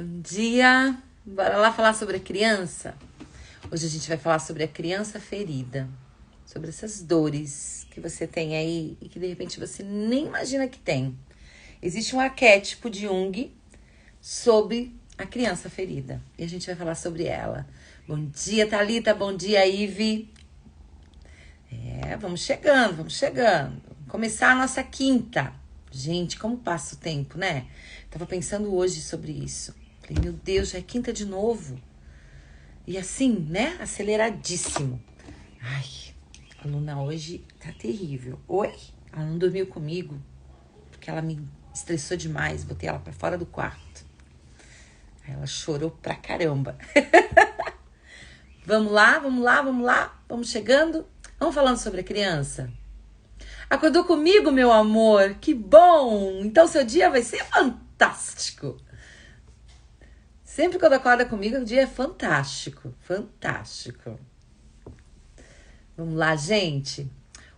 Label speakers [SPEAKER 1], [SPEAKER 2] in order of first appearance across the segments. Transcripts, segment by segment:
[SPEAKER 1] Bom dia! Bora lá falar sobre a criança? Hoje a gente vai falar sobre a criança ferida, sobre essas dores que você tem aí e que de repente você nem imagina que tem. Existe um arquétipo de Jung sobre a criança ferida e a gente vai falar sobre ela. Bom dia, Thalita, bom dia, Ive. Vamos chegando, vamos chegando. Começar a nossa quinta. Gente, como passa o tempo, né? Tava pensando hoje sobre isso. Falei, meu Deus, já é quinta de novo. E assim, né? Aceleradíssimo. Ai, a Luna hoje tá terrível. Oi? Ela não dormiu comigo, porque ela me estressou demais. Botei ela pra fora do quarto. Aí ela chorou pra caramba. Vamos lá, vamos lá, vamos lá. Vamos chegando. Vamos falando sobre a criança. Acordou comigo, meu amor? Que bom! Então seu dia vai ser fantástico. Sempre quando acorda comigo, o dia é fantástico. Fantástico. Vamos lá, gente.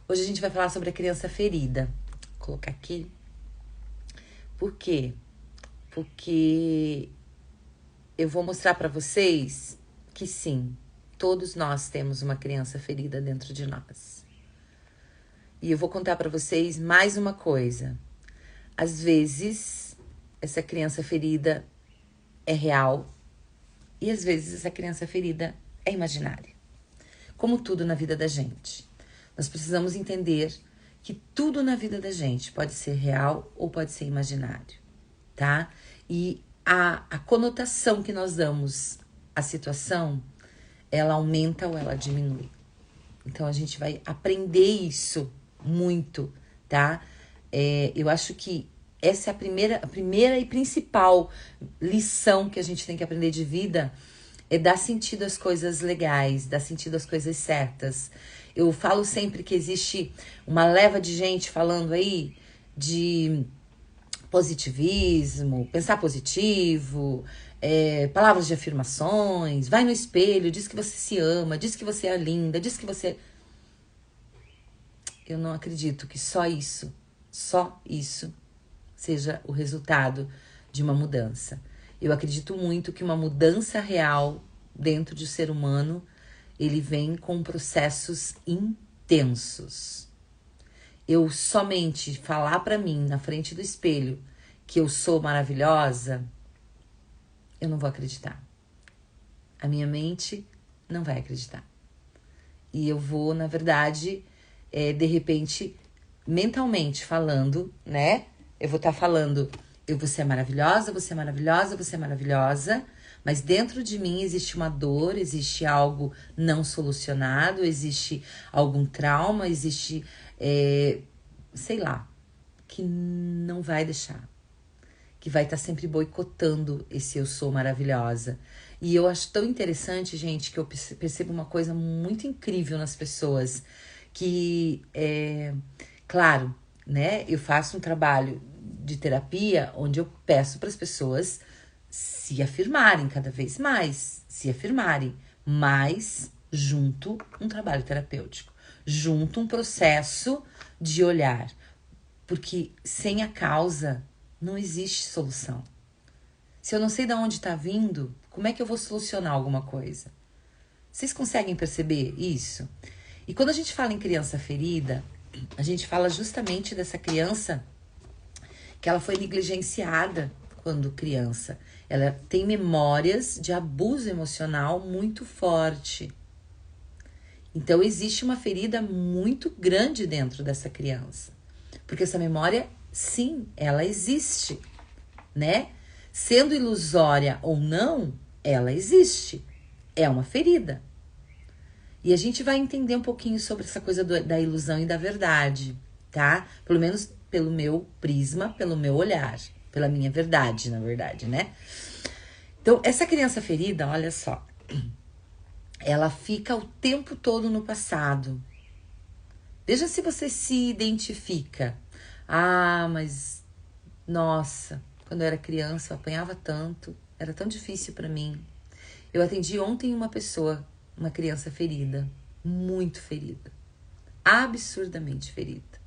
[SPEAKER 1] Hoje a gente vai falar sobre a criança ferida. Vou colocar aqui. Por quê? Porque eu vou mostrar pra vocês que sim, todos nós temos uma criança ferida dentro de nós. E eu vou contar pra vocês mais uma coisa. Às vezes, essa criança ferida é real e às vezes essa criança ferida é imaginária. Como tudo na vida da gente. Nós precisamos entender que tudo na vida da gente pode ser real ou pode ser imaginário, tá? E a conotação que nós damos à situação, ela aumenta ou ela diminui. Então a gente vai aprender isso muito, tá? Eu acho que essa é a primeira e principal lição que a gente tem que aprender de vida, é dar sentido às coisas legais, dar sentido às coisas certas. Eu falo sempre que existe uma leva de gente falando aí de positivismo, pensar positivo, palavras de afirmações, vai no espelho, diz que você se ama, diz que você é linda, diz que você... Eu não acredito que só isso seja o resultado de uma mudança. Eu acredito muito que uma mudança real dentro do ser humano, ele vem com processos intensos. Eu somente falar pra mim, na frente do espelho, que eu sou maravilhosa, eu não vou acreditar. A minha mente não vai acreditar. E eu vou, na verdade, de repente, mentalmente falando, né? Eu vou estar falando, você é maravilhosa, você é maravilhosa, você é maravilhosa, mas dentro de mim existe uma dor, existe algo não solucionado, existe algum trauma, existe, sei lá, que não vai deixar, que vai estar sempre boicotando esse eu sou maravilhosa. E eu acho tão interessante, gente, que eu percebo uma coisa muito incrível nas pessoas, que, claro, né, eu faço um trabalho de terapia onde eu peço para as pessoas se afirmarem cada vez mais, se afirmarem, mas junto um trabalho terapêutico, junto um processo de olhar, porque sem a causa não existe solução. Se eu não sei de onde está vindo, como é que eu vou solucionar alguma coisa? Vocês conseguem perceber isso? E quando a gente fala em criança ferida, a gente fala justamente dessa criança que ela foi negligenciada quando criança. Ela tem memórias de abuso emocional muito forte. Então existe uma ferida muito grande dentro dessa criança. Porque essa memória, sim, ela existe, né? Sendo ilusória ou não, ela existe. É uma ferida. E a gente vai entender um pouquinho sobre essa coisa da ilusão e da verdade, tá? Pelo menos pelo meu prisma, pelo meu olhar, pela minha verdade, na verdade, né? Então, essa criança ferida, olha só, ela fica o tempo todo no passado. Veja se você se identifica. Ah, mas, nossa, quando eu era criança eu apanhava tanto, era tão difícil pra mim. Eu atendi ontem uma pessoa, uma criança ferida, muito ferida, absurdamente ferida.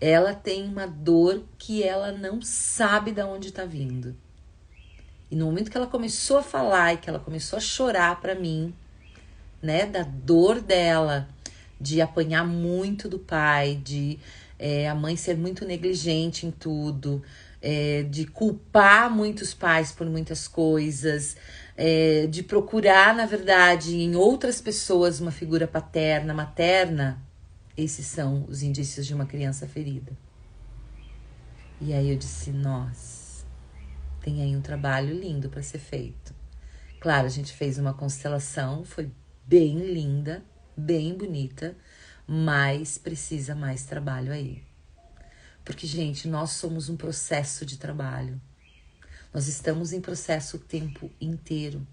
[SPEAKER 1] Ela tem uma dor que ela não sabe de onde tá vindo. E no momento que ela começou a falar e que ela começou a chorar pra mim, né, da dor dela, de apanhar muito do pai, de a mãe ser muito negligente em tudo, de culpar muitos pais por muitas coisas, de procurar, na verdade, em outras pessoas uma figura paterna, materna, esses são os indícios de uma criança ferida. E aí eu disse, nossa, tem aí um trabalho lindo para ser feito. Claro, a gente fez uma constelação, foi bem linda, bem bonita, mas precisa mais trabalho aí. Porque, gente, nós somos um processo de trabalho. Nós estamos em processo o tempo inteiro.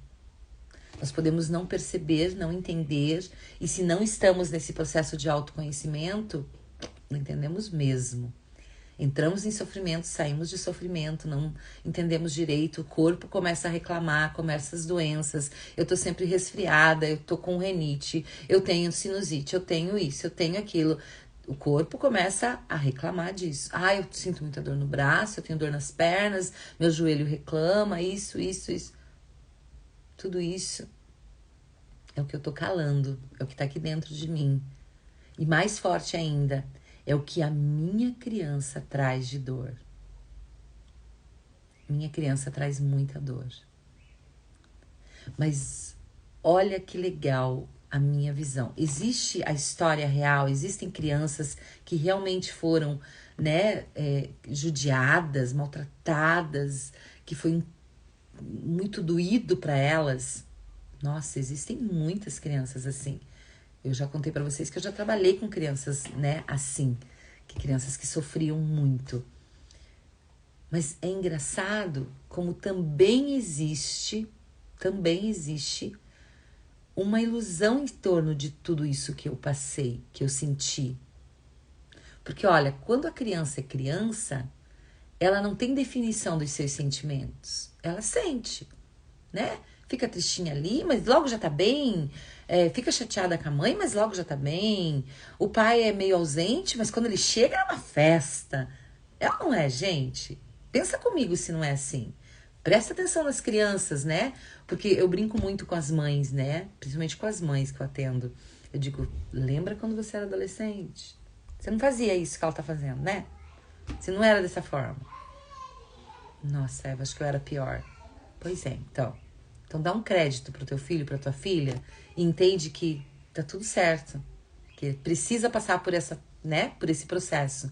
[SPEAKER 1] Nós podemos não perceber, não entender, e se não estamos nesse processo de autoconhecimento, não entendemos mesmo. Entramos em sofrimento, saímos de sofrimento, não entendemos direito, o corpo começa a reclamar, começa as doenças, eu tô sempre resfriada, eu tô com renite, eu tenho sinusite, eu tenho isso, eu tenho aquilo. O corpo começa a reclamar disso. Ah, eu sinto muita dor no braço, eu tenho dor nas pernas, meu joelho reclama, isso. Tudo isso é o que eu tô calando, é o que tá aqui dentro de mim. E mais forte ainda, é o que a minha criança traz de dor. Minha criança traz muita dor. Mas olha que legal a minha visão. Existe a história real, existem crianças que realmente foram, né, judiadas, maltratadas, que foi muito doído para elas. Nossa, existem muitas crianças assim. Eu já contei para vocês que eu já trabalhei com crianças, né, assim, que crianças que sofriam muito. Mas é engraçado como também existe uma ilusão em torno de tudo isso que eu passei, que eu senti. Porque olha, quando a criança é criança, ela não tem definição dos seus sentimentos. Ela sente, né? Fica tristinha ali, mas logo já tá bem. Fica chateada com a mãe, mas logo já tá bem. O pai é meio ausente, mas quando ele chega é uma festa. Ela não é, gente? Pensa comigo se não é assim. Presta atenção nas crianças, né? Porque eu brinco muito com as mães, né? Principalmente com as mães que eu atendo. Eu digo, lembra quando você era adolescente? Você não fazia isso que ela tá fazendo, né? Você não era dessa forma. Nossa, Eva, acho que eu era pior. Pois é, então. Então dá um crédito pro teu filho, pra tua filha, e entende que tá tudo certo. Que precisa passar por essa, né? Por esse processo.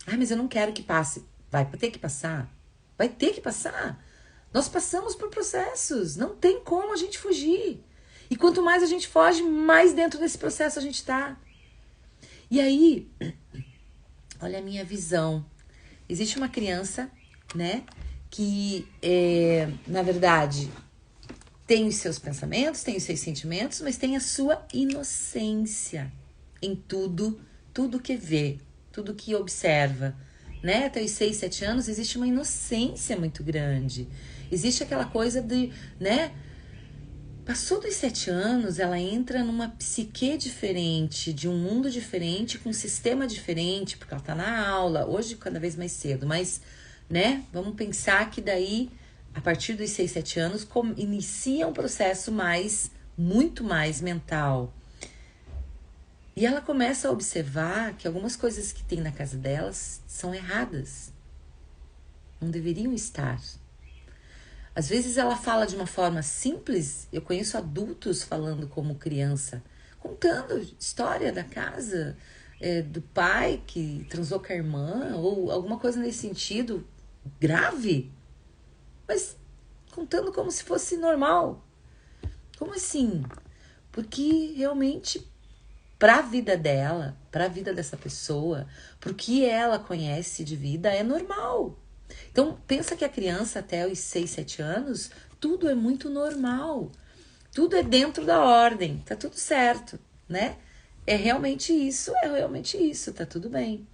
[SPEAKER 1] Ah, mas eu não quero que passe. Vai ter que passar. Vai ter que passar. Nós passamos por processos. Não tem como a gente fugir. E quanto mais a gente foge, mais dentro desse processo a gente tá. E aí, olha a minha visão. Existe uma criança, né? Que, na verdade, tem os seus pensamentos, tem os seus sentimentos, mas tem a sua inocência em tudo que vê, tudo que observa, né? Até os 6, 7 anos existe uma inocência muito grande. Existe aquela coisa de, né? Passou dos 7 anos, ela entra numa psique diferente, de um mundo diferente, com um sistema diferente, porque ela tá na aula, hoje cada vez mais cedo, mas, né? Vamos pensar que daí, a partir dos 6, 7 anos, inicia um processo muito mais mental. E ela começa a observar que algumas coisas que tem na casa delas são erradas. Não deveriam estar. Às vezes ela fala de uma forma simples. Eu conheço adultos falando como criança, contando história da casa, do pai que transou com a irmã, ou alguma coisa nesse sentido grave, mas contando como se fosse normal. Como assim? Porque realmente, para a vida dela, para a vida dessa pessoa, pro que ela conhece de vida, é normal. Então, pensa que a criança até os 6, 7 anos, tudo é muito normal. Tudo é dentro da ordem, tá tudo certo, né? É realmente isso, tá tudo bem.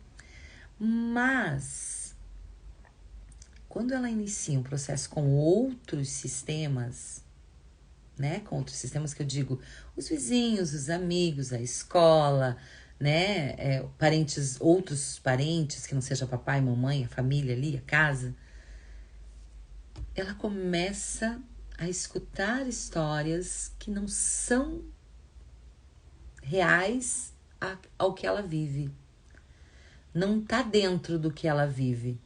[SPEAKER 1] Mas, quando ela inicia um processo com outros sistemas, né? Com outros sistemas que eu digo, os vizinhos, os amigos, a escola, né? Outros parentes, que não seja papai, mamãe, a família ali, a casa. ela começa a escutar histórias que não são reais ao que ela vive. Não tá dentro do que ela vive,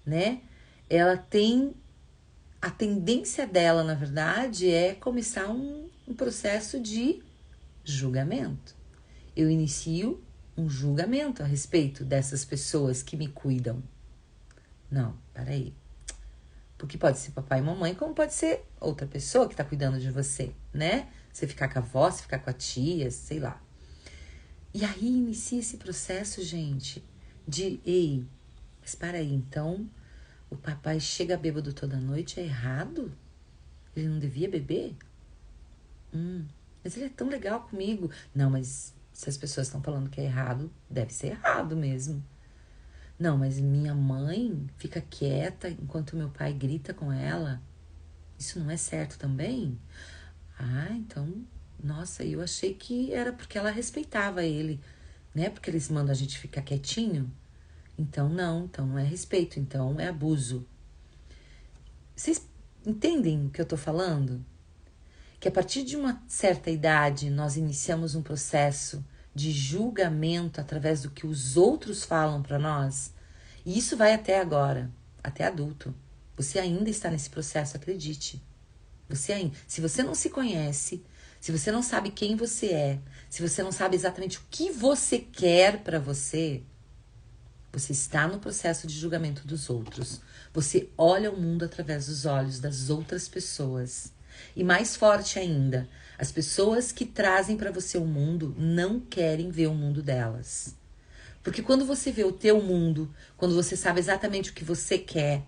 [SPEAKER 1] né? Ela tem... A tendência dela, na verdade, é começar um processo de julgamento. Eu inicio um julgamento a respeito dessas pessoas que me cuidam. Não, peraí. Porque pode ser papai e mamãe, como pode ser outra pessoa que tá cuidando de você, né? Você ficar com a avó, você ficar com a tia, sei lá. E aí inicia esse processo, gente, de... Ei, mas para aí, então... O papai chega bêbado toda noite, é errado? Ele não devia beber? Mas ele é tão legal comigo. Não, mas se as pessoas estão falando que é errado, deve ser errado mesmo. Não, mas minha mãe fica quieta enquanto meu pai grita com ela. Isso não é certo também? Ah, então, nossa, eu achei que era porque ela respeitava ele, né? Porque eles mandam a gente ficar quietinho. Então não é respeito, então é abuso. Vocês entendem o que eu tô falando? Que a partir de uma certa idade nós iniciamos um processo de julgamento através do que os outros falam para nós. E isso vai até agora, até adulto. Você ainda está nesse processo, acredite. Se você não se conhece, se você não sabe quem você é, se você não sabe exatamente o que você quer para você, você está no processo de julgamento dos outros. Você olha o mundo através dos olhos das outras pessoas. E mais forte ainda, as pessoas que trazem para você o mundo não querem ver o mundo delas. Porque quando você vê o teu mundo, quando você sabe exatamente o que você quer,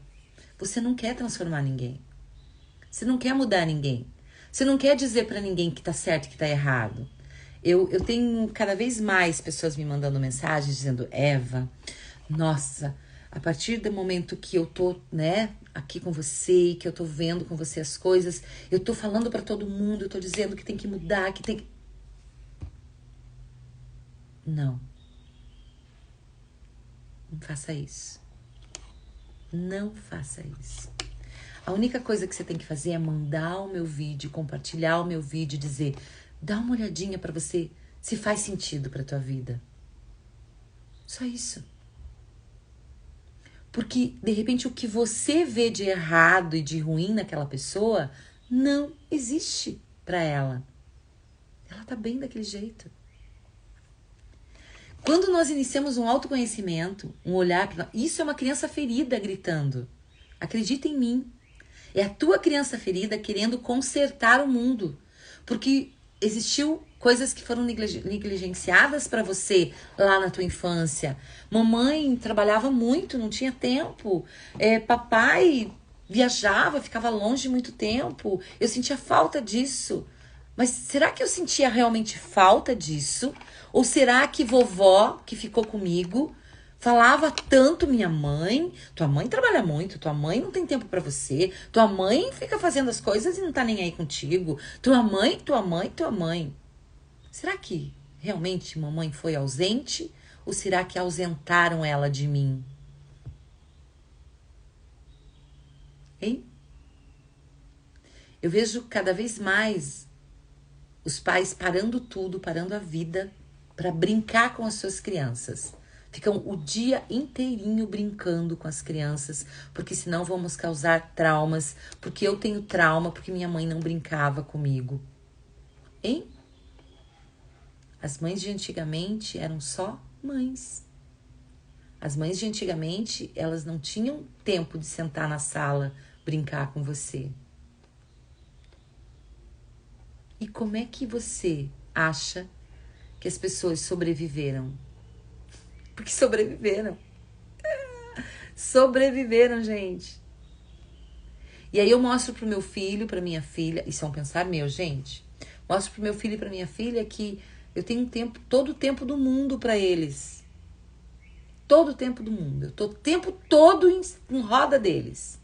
[SPEAKER 1] você não quer transformar ninguém. Você não quer mudar ninguém. Você não quer dizer para ninguém que tá certo e que tá errado. Eu tenho cada vez mais pessoas me mandando mensagens dizendo: Eva, nossa, a partir do momento que eu tô, né, aqui com você e que eu tô vendo com você as coisas, eu tô falando pra todo mundo, eu tô dizendo que tem que mudar, que tem que... Não. Não faça isso. Não faça isso. A única coisa que você tem que fazer é mandar o meu vídeo, compartilhar o meu vídeo, dizer, dá uma olhadinha pra você se faz sentido pra tua vida. Só isso. Porque, de repente, o que você vê de errado e de ruim naquela pessoa não existe para ela. Ela tá bem daquele jeito. Quando nós iniciamos um autoconhecimento, um olhar... Isso é uma criança ferida gritando. Acredita em mim. É a tua criança ferida querendo consertar o mundo. Porque existiu coisas que foram negligenciadas para você lá na tua infância. Mamãe trabalhava muito, não tinha tempo. Papai viajava, ficava longe muito tempo. Eu sentia falta disso. Mas será que eu sentia realmente falta disso? Ou será que vovó, que ficou comigo, falava tanto minha mãe? Tua mãe trabalha muito, tua mãe não tem tempo pra você, tua mãe fica fazendo as coisas e não tá nem aí contigo. Tua mãe. Será que realmente mamãe foi ausente? Ou será que ausentaram ela de mim? Hein? Eu vejo cada vez mais os pais parando tudo, parando a vida para brincar com as suas crianças. Ficam o dia inteirinho brincando com as crianças, porque senão vamos causar traumas, porque eu tenho trauma, porque minha mãe não brincava comigo. Hein? As mães de antigamente eram só mães. As mães de antigamente, elas não tinham tempo de sentar na sala, brincar com você. E como é que você acha que as pessoas sobreviveram? Porque sobreviveram. Sobreviveram, gente. E aí eu mostro pro meu filho, pra minha filha, isso é um pensar meu, gente. Mostro pro meu filho e pra minha filha que eu tenho tempo, todo o tempo do mundo pra eles. Todo o tempo do mundo. Eu tô o tempo todo em roda deles.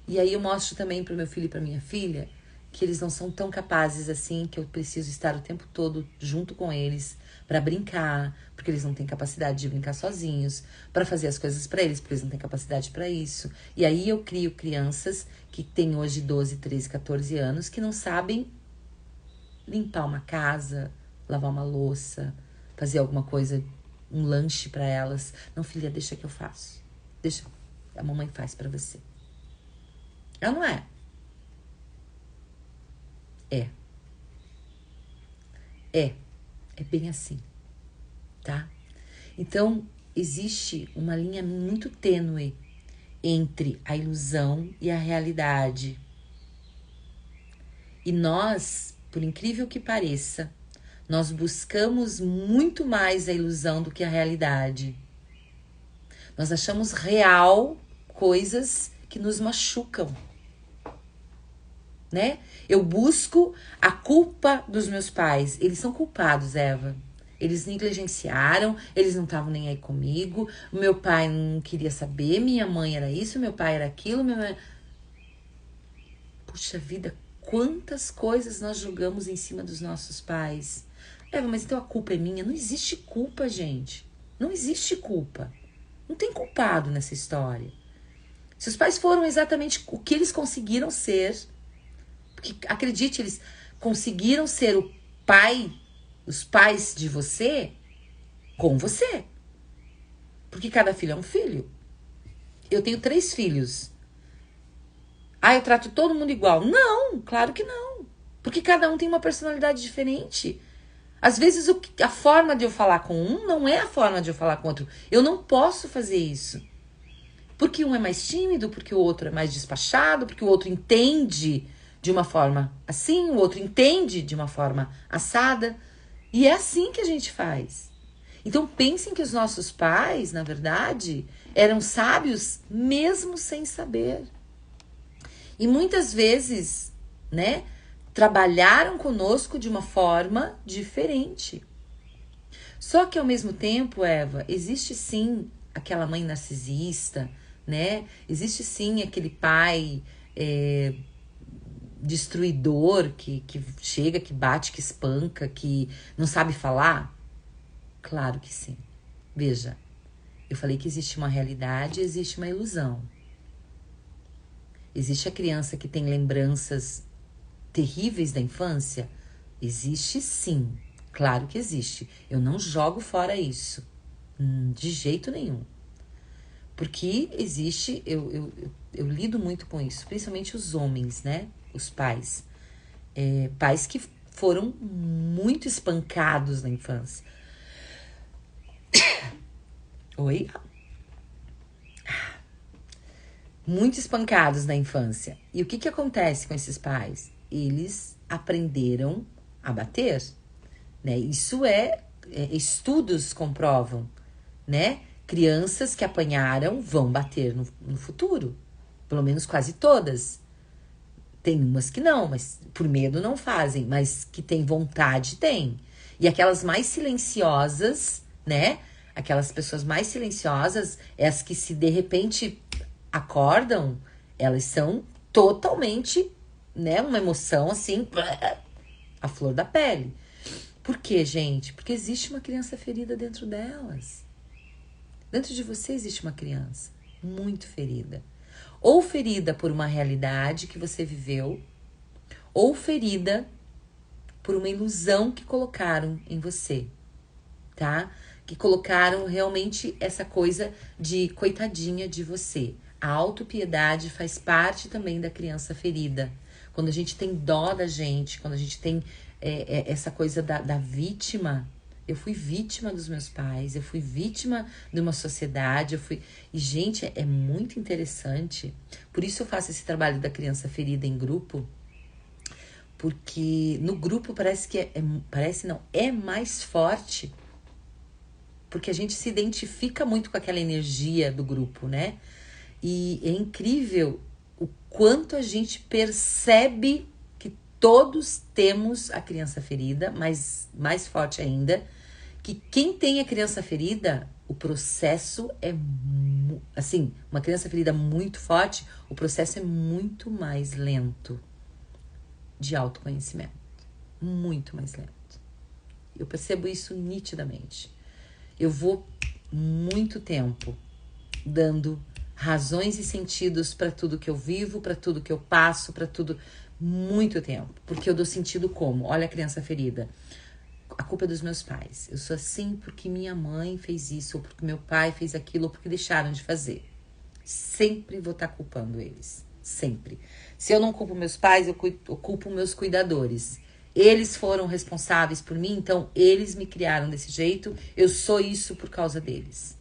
[SPEAKER 1] E aí eu mostro também pro meu filho e pra minha filha que eles não são tão capazes assim, que eu preciso estar o tempo todo junto com eles para brincar, porque eles não têm capacidade de brincar sozinhos, para fazer as coisas para eles, porque eles não têm capacidade para isso. E aí eu crio crianças que têm hoje 12, 13, 14 anos, que não sabem limpar uma casa, lavar uma louça, fazer alguma coisa, um lanche para elas. Não, filha, deixa que eu faço. Deixa, a mamãe faz para você. Ela não é. É bem assim, tá? Então, existe uma linha muito tênue entre a ilusão e a realidade. E nós, por incrível que pareça, nós buscamos muito mais a ilusão do que a realidade. Nós achamos real coisas que nos machucam, né? Eu busco a culpa dos meus pais. Eles são culpados, Eva. Eles negligenciaram, eles não estavam nem aí comigo. Meu pai não queria saber, minha mãe era isso, meu pai era aquilo. Puxa vida, quantas coisas nós julgamos em cima dos nossos pais. Eva, mas então a culpa é minha? Não existe culpa, gente. Não existe culpa. Não tem culpado nessa história. Se os pais foram exatamente o que eles conseguiram ser, porque, acredite, eles conseguiram ser o pai, os pais de você, com você. Porque cada filho é um filho. Eu tenho 3 filhos. Ah, eu trato todo mundo igual. Não, claro que não. Porque cada um tem uma personalidade diferente. Às vezes a forma de eu falar com um não é a forma de eu falar com outro. Eu não posso fazer isso. Porque um é mais tímido, porque o outro é mais despachado, porque o outro entende de uma forma assim, o outro entende de uma forma assada. E é assim que a gente faz. Então pensem que os nossos pais, na verdade, eram sábios mesmo sem saber. E muitas vezes, né, trabalharam conosco de uma forma diferente. Só que ao mesmo tempo, Eva, existe sim aquela mãe narcisista, né? Existe sim aquele pai destruidor que chega, que bate, que espanca, que não sabe falar? Claro que sim. Veja, eu falei que existe uma realidade e existe uma ilusão. Existe a criança que tem lembranças terríveis da infância? Existe sim. Claro que existe. Eu não jogo fora isso. De jeito nenhum. Porque existe, eu lido muito com isso, principalmente os homens, né? Os pais. Pais que foram muito espancados na infância. Oi? Muito espancados na infância. E o que acontece com esses pais? Eles aprenderam a bater, né? Isso estudos comprovam, né? Crianças que apanharam vão bater no futuro. Pelo menos quase todas. Tem umas que não, mas por medo não fazem. Mas que tem vontade, tem. E aquelas mais silenciosas, né? Aquelas pessoas mais silenciosas, as que se de repente acordam, elas são totalmente, né? Uma emoção assim, a flor da pele. Por quê, gente? Porque existe uma criança ferida dentro delas. Dentro de você existe uma criança muito ferida. Ou ferida por uma realidade que você viveu, ou ferida por uma ilusão que colocaram em você, tá? Que colocaram realmente essa coisa de coitadinha de você. A autopiedade faz parte também da criança ferida. Quando a gente tem dó da gente, quando a gente tem essa coisa da vítima. Eu fui vítima dos meus pais, eu fui vítima de uma sociedade, E, gente, é muito interessante. Por isso eu faço esse trabalho da criança ferida em grupo, porque no grupo parece que é mais forte, porque a gente se identifica muito com aquela energia do grupo, né? E é incrível o quanto a gente percebe que todos temos a criança ferida, mas mais forte ainda, que quem tem a criança ferida, o processo assim, uma criança ferida muito forte, o processo é muito mais lento. de autoconhecimento. Muito mais lento. Eu percebo isso nitidamente. Eu vou muito tempo dando razões e sentidos para tudo que eu vivo, para tudo que eu passo, para tudo. Muito tempo. Porque eu dou sentido como? Olha a criança ferida. A culpa é dos meus pais. Eu sou assim porque minha mãe fez isso, ou porque meu pai fez aquilo, ou porque deixaram de fazer. Sempre vou estar culpando eles. Sempre. Se eu não culpo meus pais, eu culpo meus cuidadores. Eles foram responsáveis por mim, então eles me criaram desse jeito. Eu sou isso por causa deles.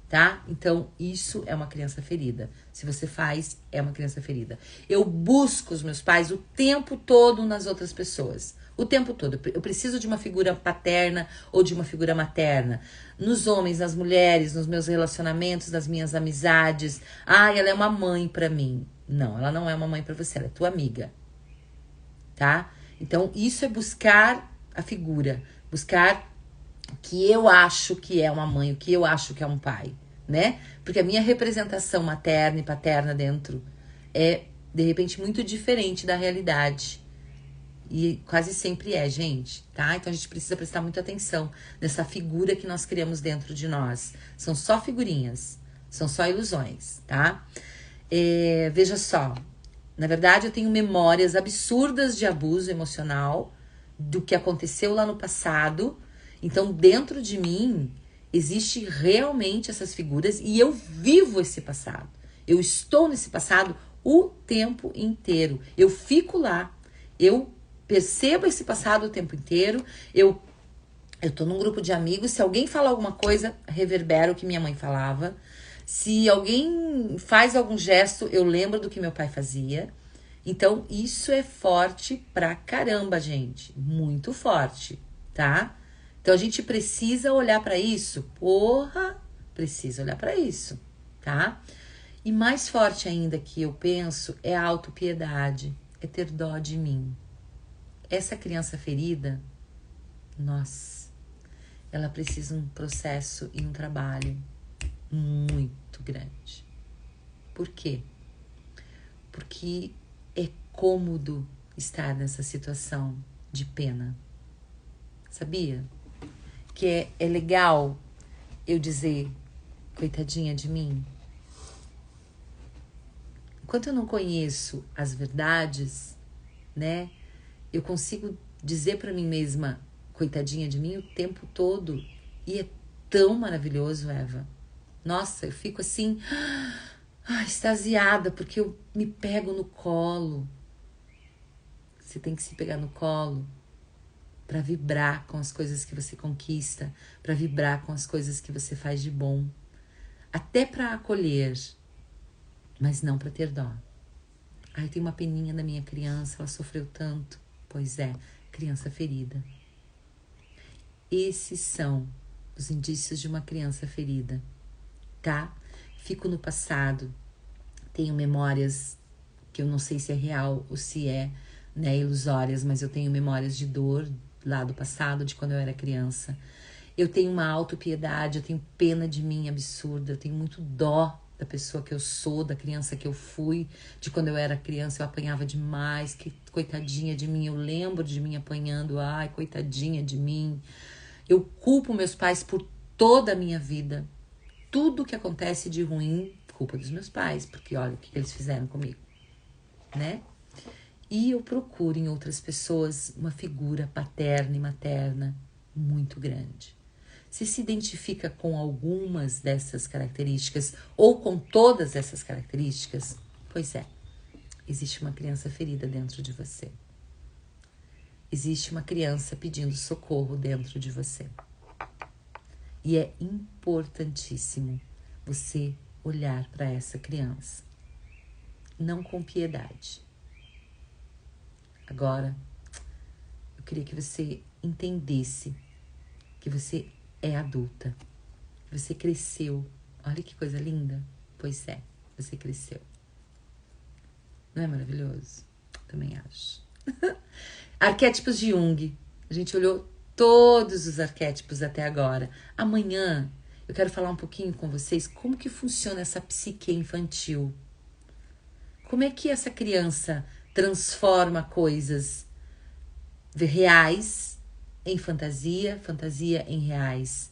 [SPEAKER 1] Tá? Então, isso é uma criança ferida. Se você faz, é uma criança ferida. Eu busco os meus pais o tempo todo nas outras pessoas. O tempo todo. Eu preciso de uma figura paterna ou de uma figura materna. Nos homens, nas mulheres, nos meus relacionamentos, nas minhas amizades. Ah, ela é uma mãe pra mim. Não, ela não é uma mãe pra você, ela é tua amiga. Tá? Então, isso é buscar a figura. Buscar o que eu acho que é uma mãe, o que eu acho que é um pai, né? Porque a minha representação materna e paterna dentro é, de repente, muito diferente da realidade. E quase sempre é, gente, tá? Então a gente precisa prestar muita atenção nessa figura que nós criamos dentro de nós. São só figurinhas, são só ilusões, tá? Veja só, na verdade eu tenho memórias absurdas de abuso emocional, do que aconteceu lá no passado. Então dentro de mim existe realmente essas figuras e eu vivo esse passado. Eu estou nesse passado o tempo inteiro. Eu fico lá, eu percebo esse passado o tempo inteiro. Eu tô num grupo de amigos, se alguém fala alguma coisa, reverbera o que minha mãe falava. Se alguém faz algum gesto, eu lembro do que meu pai fazia. Então, isso é forte pra caramba, gente. Muito forte, tá? Então, a gente precisa olhar pra isso. Porra, precisa olhar pra isso, tá? E mais forte ainda que eu penso é a autopiedade. É ter dó de mim. Essa criança ferida, nossa, ela precisa de um processo e um trabalho muito grande. Por quê? Porque é cômodo estar nessa situação de pena. Sabia? Que é legal eu dizer, coitadinha de mim. Enquanto eu não conheço as verdades, né? Eu consigo dizer pra mim mesma, coitadinha de mim, o tempo todo. E é tão maravilhoso, Eva. Nossa, eu fico assim, extasiada, porque eu me pego no colo. Você tem que se pegar no colo pra vibrar com as coisas que você conquista, pra vibrar com as coisas que você faz de bom. Até pra acolher, mas não pra ter dó. Ai, tem uma peninha da minha criança, ela sofreu tanto. Pois é, criança ferida. Esses são os indícios de uma criança ferida, tá? Fico no passado, tenho memórias que eu não sei se é real ou se é, né, ilusórias, mas eu tenho memórias de dor lá do passado, de quando eu era criança. Eu tenho uma autopiedade, eu tenho pena de mim absurda, eu tenho muito dó da pessoa que eu sou, da criança que eu fui, de quando eu era criança eu apanhava demais, que coitadinha de mim, eu lembro de mim apanhando, ai, coitadinha de mim. Eu culpo meus pais por toda a minha vida. Tudo que acontece de ruim, culpa dos meus pais, porque olha o que eles fizeram comigo, né? E eu procuro em outras pessoas uma figura paterna e materna muito grande. Você se identifica com algumas dessas características ou com todas essas características? Pois é, existe uma criança ferida dentro de você. Existe uma criança pedindo socorro dentro de você. E é importantíssimo você olhar para essa criança. Não com piedade. Agora, eu queria que você entendesse que você é adulta. Você cresceu. Olha que coisa linda. Pois é, você cresceu. Não é maravilhoso? Também acho. Arquétipos de Jung. A gente olhou todos os arquétipos até agora. Amanhã eu quero falar um pouquinho com vocês como que funciona essa psique infantil. Como é que essa criança transforma coisas reais em fantasia, fantasia em reais.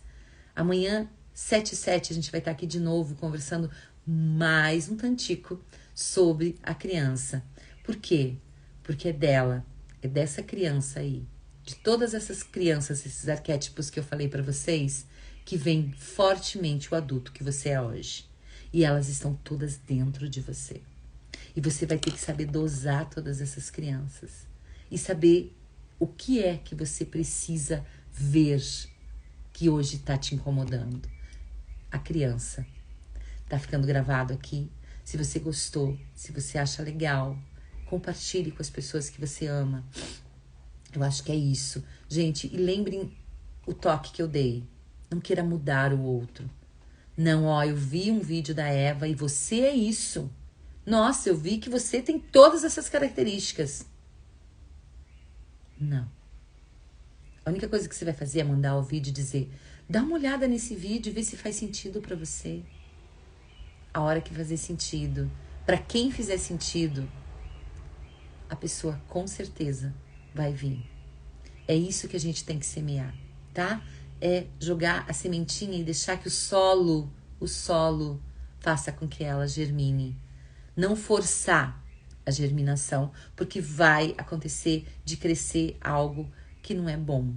[SPEAKER 1] Amanhã, 7h07, a gente vai estar aqui de novo conversando mais um tantico sobre a criança. Por quê? Porque é dela, é dessa criança aí, de todas essas crianças, esses arquétipos que eu falei para vocês, que vem fortemente o adulto que você é hoje. E elas estão todas dentro de você. E você vai ter que saber dosar todas essas crianças. E saber o que é que você precisa ver que hoje está te incomodando. A criança. Tá ficando gravado aqui. Se você gostou, se você acha legal, compartilhe com as pessoas que você ama. Eu acho que é isso. Gente, e lembrem o toque que eu dei. Não queira mudar o outro. Não, ó, eu vi um vídeo da Eva e você é isso. Nossa, eu vi que você tem todas essas características. Não. A única coisa que você vai fazer é mandar o vídeo e dizer: dá uma olhada nesse vídeo e vê se faz sentido pra você. A hora que fazer sentido, pra quem fizer sentido, a pessoa com certeza vai vir. É isso que a gente tem que semear, tá? É jogar a sementinha e deixar que o solo faça com que ela germine. Não forçar a germinação, porque vai acontecer de crescer algo que não é bom,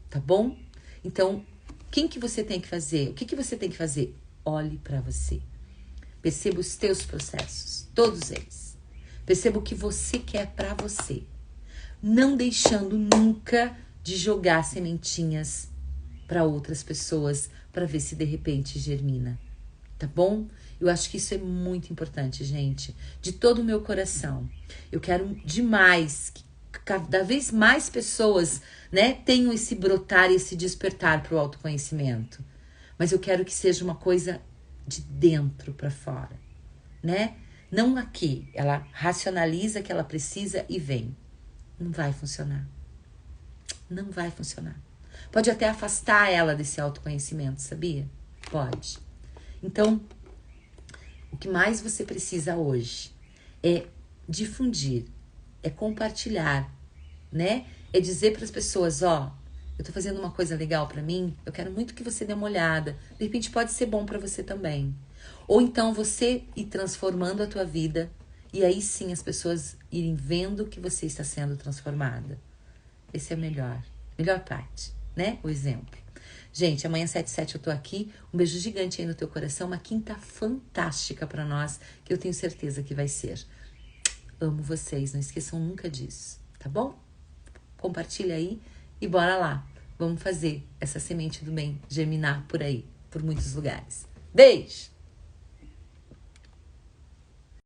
[SPEAKER 1] tá bom? Então, quem que você tem que fazer? O que que você tem que fazer? Olhe para você. Perceba os teus processos, todos eles. Perceba o que você quer para você. Não deixando nunca de jogar sementinhas para outras pessoas para ver se de repente germina. Tá bom? Eu acho que isso é muito importante, gente. De todo o meu coração. Eu quero demais que cada vez mais pessoas, né, tenham esse brotar e esse despertar para o autoconhecimento. Mas eu quero que seja uma coisa de dentro para fora, né? Não aqui. Ela racionaliza que ela precisa e vem. Não vai funcionar. Não vai funcionar. Pode até afastar ela desse autoconhecimento, sabia? Pode. Então, o que mais você precisa hoje é difundir, é compartilhar, né? É dizer para as pessoas, ó, eu tô fazendo uma coisa legal para mim, eu quero muito que você dê uma olhada. De repente pode ser bom para você também. Ou então você ir transformando a tua vida e aí sim as pessoas irem vendo que você está sendo transformada. Esse é a melhor parte, né? O exemplo. Gente, amanhã 7h07 eu tô aqui. Um beijo gigante aí no teu coração. Uma quinta fantástica pra nós, que eu tenho certeza que vai ser. Amo vocês, não esqueçam nunca disso, tá bom? Compartilha aí e bora lá. Vamos fazer essa semente do bem germinar por aí, por muitos lugares. Beijo!